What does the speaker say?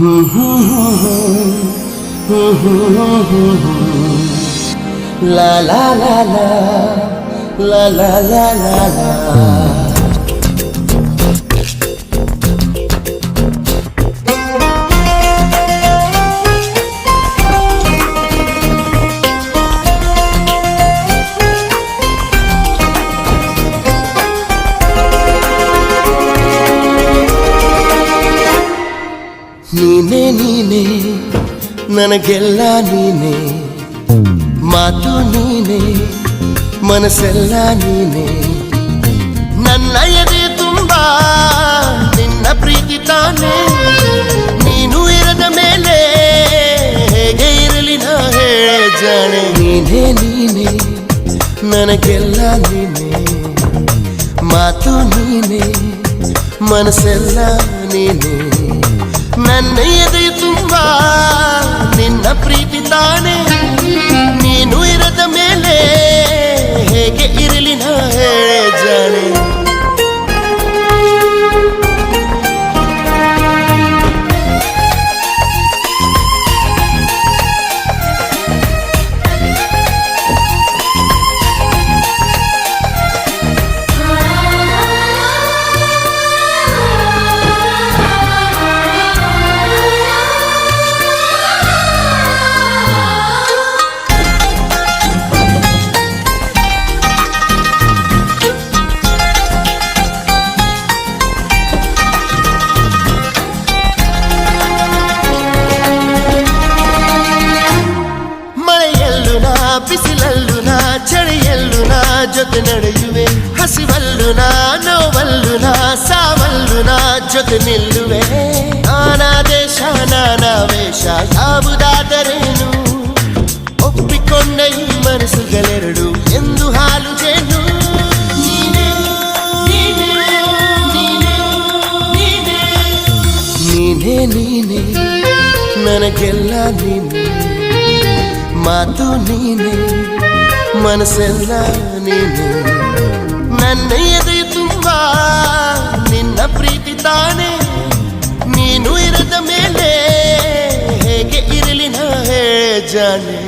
La la la la la la la la la. ನೀನೇ ನೀನೇ ನನಗೆಲ್ಲ ನೀನೇ, ಮಾತು ನೀನೇ ಮನಸ್ಸೆಲ್ಲ ನೀನೇ, ನನ್ನ ಎದೆ ತುಂಬ ನಿನ್ನ ಪ್ರೀತಿ ತಾನೇ, ನೀನು ಇರದ ಮೇಲೆ ಹೇಗೆ ಇರಲಿ ನಾ ಹೇಳೆ ಜಾಣೆ. ನೀನೇ ನೀನೇ ನನಗೆಲ್ಲ ನೀನೇ, ಮಾತು ನೀನೇ ಮನಸ್ಸೆಲ್ಲ ನೀನೇ, ನನ್ನ ಎದೆ ತುಂಬ ನಿನ್ನ ಪ್ರೀತಿ ತಾನೇ, ನೀನು ಇರದ ಮೇಲೆ ಹೇಗೆ ಇರಲಿ ನಾ ಹೇಳೆ ಜಾಣೆ. ಬಿಸಿಲಲ್ಲು ನಾ ಚಳಿಯಲ್ಲು ನಾ ಜೊತೆ ನಡೆಯುವೆ, ಹಸಿವಲ್ಲು ನಾ ನೋವಲ್ಲು ನಾ ಸಾವಲ್ಲು ನಾ ಜೊತೆ ನಿಲ್ಲುವೆ. ನಾನಾ ದೇಶ ನಾನಾ ವೇಷ ಯಾವುದಾದರೇನು, ಒಪ್ಪಿಕೊಂಡ ಈ ಮನಸ್ಸುಗಳೆರಡು ಎಂದು ಹಾಲು ಜೇನು. ನೀನೇ ನೀನೇ ನನಗೆಲ್ಲ ನೀನೇ, ಮಾತು ನೀನೇ ಮನಸ್ಸೆಲ್ಲ ನೀನೇ, ನನ್ನ ಎದೆ ತುಂಬ ನಿನ್ನ ಪ್ರೀತಿ ತಾನೇ, ನೀನು ಇರದ ಮೇಲೆ ಹೇಗೆ ಇರಲಿ ನಾ ಹೇಳೆ ಜಾಣೆ.